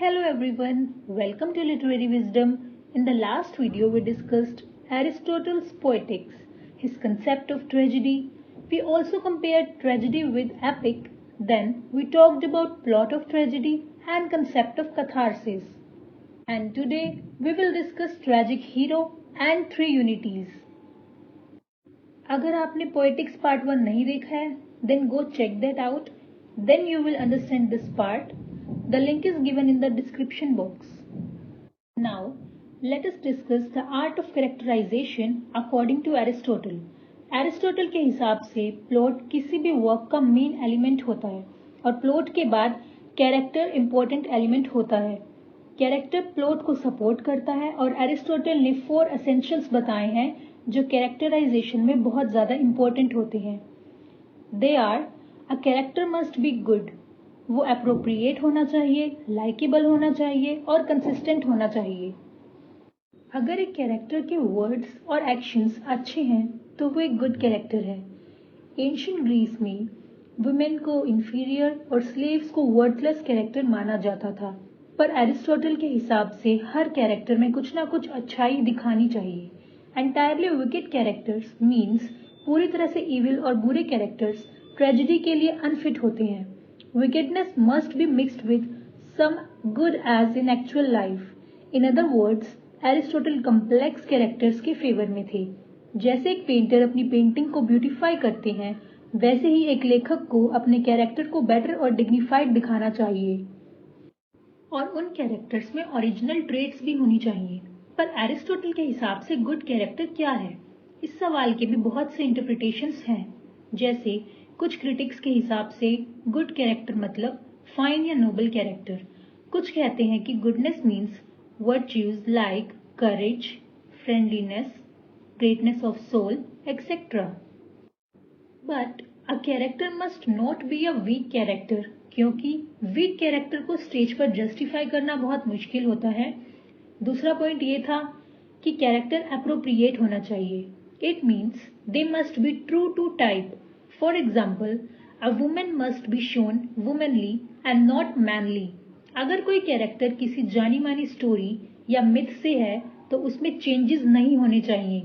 Hello everyone, welcome to Literary Wisdom. In the last video we discussed Aristotle's Poetics, his concept of tragedy. We also compared tragedy with epic. Then we talked about plot of tragedy and concept of catharsis. And today we will discuss tragic hero and three unities. अगर आपने Poetics Part 1 नहीं देखा है, then go check that out. Then you will understand this part. The link is given in the description box. Now, let us discuss the art of characterization according to Aristotle. Aristotle के हिसाब से plot किसी भी work का main element होता है और plot के बाद कैरेक्टर इम्पोर्टेंट एलिमेंट होता है. कैरेक्टर प्लॉट को सपोर्ट करता है और एरिस्टोटल ने 4 एसेंशियल्स बताए हैं जो कैरेक्टराइजेशन में बहुत ज़्यादा इम्पोर्टेंट होते हैं. They are a character must be good, वो अप्रोप्रिएट होना चाहिए, लाइकेबल होना चाहिए और कंसिस्टेंट होना चाहिए. अगर एक कैरेक्टर के वर्ड्स और एक्शंस अच्छे हैं तो वो एक गुड कैरेक्टर है. एंशिएंट ग्रीस में वुमेन को इंफीरियर और स्लेव्स को वर्थलेस कैरेक्टर माना जाता था, पर एरिस्टोटल के हिसाब से हर कैरेक्टर में कुछ ना कुछ अच्छाई दिखानी चाहिए. एंटायरली विकेड कैरेक्टर्स मीन्स पूरी तरह से इविल और बुरे कैरेक्टर्स ट्रेजेडी के लिए अनफिट होते हैं. Wickedness must be mixed with some good as in actual life. In other words, Aristotle complex characters के फेवर में थे. जैसे एक पेंटर अपनी पेंटिंग को ब्यूटीफाई करते हैं, वैसे ही एक लेखक को अपने कैरेक्टर को बेटर और डिग्निफाइड दिखाना चाहिए और उन कैरेक्टर्स में ओरिजिनल ट्रेट्स भी होनी चाहिए. पर एरिस्टोटल के हिसाब से गुड कैरेक्टर क्या है? इस सवाल के भी बहुत से इंटरप्रिटेशंस हैं. जैसे कुछ क्रिटिक्स के हिसाब से गुड कैरेक्टर मतलब फाइन या नोबल कैरेक्टर. कुछ कहते हैं कि goodness means virtues like courage, friendliness, greatness of soul, etcetera. But a character must not be a weak character, क्योंकि वीक कैरेक्टर को स्टेज पर जस्टिफाई करना बहुत मुश्किल होता है. दूसरा पॉइंट ये था कि कैरेक्टर अप्रोप्रिएट होना चाहिए. It means they must be true to type. For example, a woman must be shown womanly and not manly. अगर कोई कैरेक्टर किसी जानी मानी स्टोरी या मिथ से है तो उसमें चेंजेस नहीं होने चाहिए.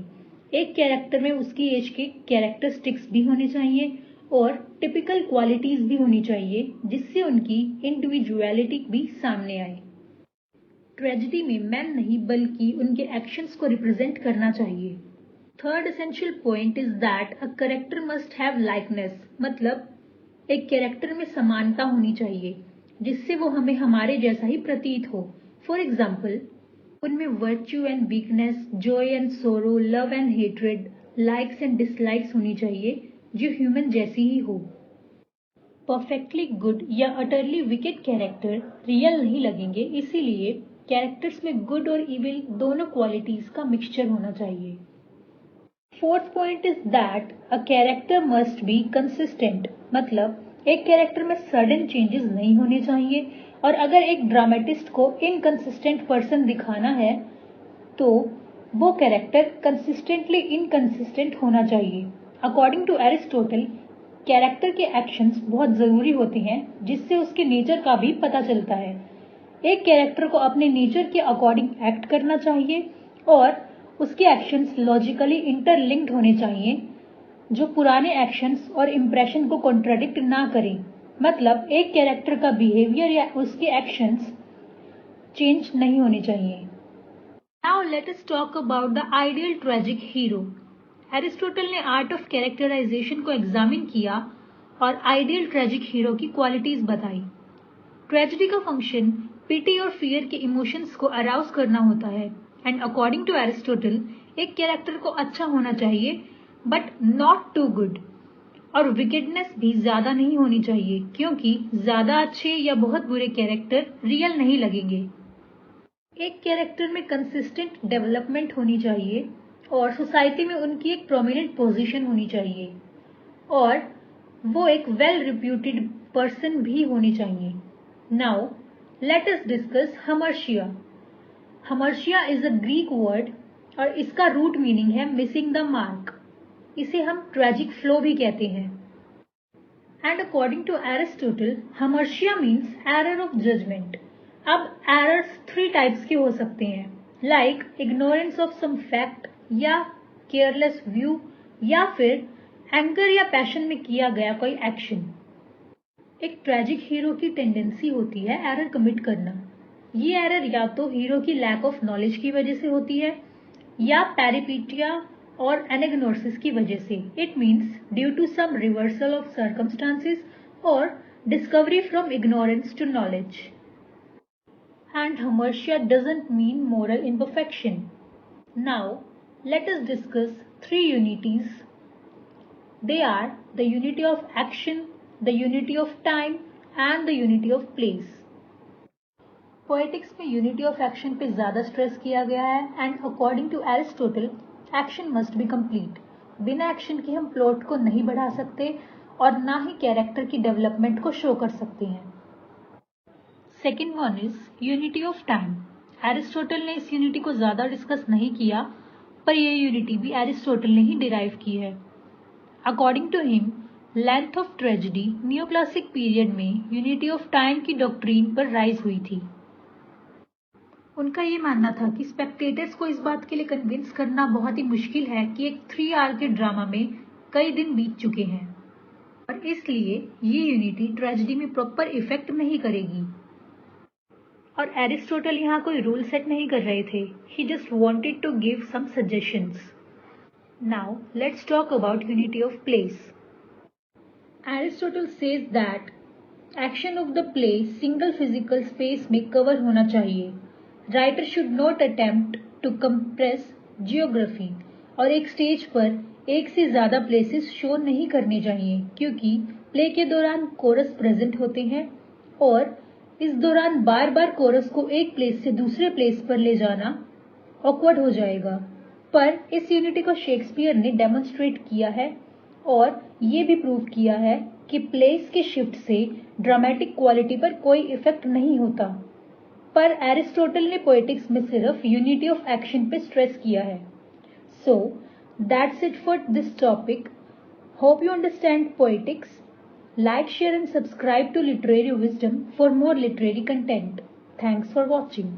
एक कैरेक्टर में उसकी एज के कैरेक्टरिस्टिक्स भी होने चाहिए और टिपिकल क्वालिटीज भी होनी चाहिए जिससे उनकी इंडिविजुअलिटी भी सामने आए. ट्रेजेडी में मैन नहीं बल्कि उनके एक्शंस को रिप्रेजेंट करना चाहिए. Third essential point is that a character must have likeness, मतलब एक कैरेक्टर में समानता होनी चाहिए जिससे वो हमें हमारे जैसा ही प्रतीत हो. फॉर एग्जाम्पल, उनमें virtue and weakness, Joy and सोरो, love and hatred, likes and dislikes होनी चाहिए जो ह्यूमन जैसी ही हो. परफेक्टली गुड या अटरली विकेड कैरेक्टर रियल नहीं लगेंगे, इसीलिए कैरेक्टर्स में गुड और इविल दोनों क्वालिटीज का मिक्सचर होना चाहिए. Fourth point is that a character must be consistent, मतलब एक कैरेक्टर में सडन चेंजेस नहीं होने चाहिए और अगर एक ड्रामेटिस्ट को इनकंसिस्टेंट पर्सन दिखाना है तो वो कैरेक्टर कंसिस्टेंटली इनकंसिस्टेंट होना चाहिए. अकॉर्डिंग टू एरिस्टोटल, कैरेक्टर के एक्शंस बहुत ज़रूरी होते हैं जिससे उसके नेचर का भी पता चलता है. एक कैरेक्टर को अपने नेचर के अकॉर्डिंग एक्ट करना चाहिए और उसके एक्शंस लॉजिकली इंटरलिंक्ड होने चाहिए जो पुराने एक्शंस और इम्प्रेशन को कॉन्ट्राडिक्ट ना करें. मतलब एक कैरेक्टर का बिहेवियर या उसके एक्शंस चेंज नहीं होने चाहिए. Now let us talk about the ideal tragic hero. Aristotle ने आर्ट ऑफ कैरेक्टराइजेशन को एग्जामिन किया और आइडियल ट्रेजिक हीरो की क्वालिटीज बताई. ट्रेजेडी का फंक्शन पिटी और फियर के इमोशंस को अराउज करना होता है एंड अकॉर्डिंग टू एरिस्टोटल एक कैरेक्टर को अच्छा होना चाहिए बट नॉट टू गुड और विकेडनेस भी ज्यादा नहीं होनी चाहिए क्योंकि ज्यादा अच्छे या बहुत बुरे कैरेक्टर रियल नहीं लगेंगे. एक कैरेक्टर में कंसिस्टेंट डेवलपमेंट होनी चाहिए और सोसाइटी में उनकी एक प्रोमिनेंट पोजीशन होनी चाहिए और वो एक वेल रिप्यूटेड पर्सन भी होनी चाहिए. Now let us discuss hamartia. Hamartia is a Greek word और इसका रूट मीनिंग है मिसिंग द मार्क. इसे हम ट्रेजिक फ्लो भी कहते हैं. And according to Aristotle, hamartia means error of judgement, अब एरर्स 3 टाइप्स के हो सकते हैं, like ignorance of some fact या केयरलेस व्यू या फिर एंगर या पैशन में किया गया कोई एक्शन। एक ट्रेजिक हीरो की टेंडेंसी होती है एरर कमिट करना। ये एरर या तो हीरो की लैक ऑफ नॉलेज की वजह से होती है या पेरिपीटिया और एनेग्नोसिस की वजह से। It means due to some reversal of circumstances और discovery from ignorance to knowledge. And hamartia doesn't mean moral imperfection. Now, let us discuss 3 unities. They are the unity of action, the unity of time, and the unity of place. Poetics में unity of action पे ज़्यादा stress किया गया है and according to Aristotle action must be complete. बिना action के हम plot को नहीं बढ़ा सकते और ना ही कैरेक्टर की डेवलपमेंट को शो कर सकते हैं। Second one is unity of time. Aristotle ने इस यूनिटी को ज़्यादा डिस्कस नहीं किया, पर यह यूनिटी भी एरिस्टोटल ने ही डिराइव की है। According to him length of tragedy neoclassic period में यूनिटी ऑफ टाइम की डॉक्ट्रीन पर राइज हुई थी। उनका ये मानना था कि स्पेक्टेटर्स को इस बात के लिए कन्विंस करना बहुत ही मुश्किल है कि एक 3 आवर के ड्रामा में कई दिन बीत चुके हैं और इसलिए ये यूनिटी ट्रेजेडी में प्रॉपर इफेक्ट नहीं करेगी। और एरिस्टोटल यहाँ कोई रूल सेट नहीं कर रहे थे, he just wanted to give some suggestions. Now let's talk about unity of place. Aristotle says that action of the play single physical space में कवर होना चाहिए। Writer should not attempt to compress geography और एक stage पर एक से ज़्यादा places show नहीं करने चाहिए क्योंकि प्ले के दौरान कोरस प्रेजेंट होते हैं और इस दौरान बार बार कोरस को एक प्लेस से दूसरे प्लेस पर ले जाना ऑकवर्ड हो जाएगा। पर इस यूनिटी को शेक्सपियर ने डेमोन्स्ट्रेट किया है और ये भी प्रूव किया है कि प्लेस के शिफ्ट से ड्रामेटिक क्वालिटी पर कोई इफेक्ट नहीं होता। पर एरिस्टोटल ने पोएटिक्स में सिर्फ यूनिटी ऑफ एक्शन पे स्ट्रेस किया है। So that's it for this topic. Hope you understand poetics. Like, share and subscribe to Literary Wisdom for more literary content. Thanks for watching.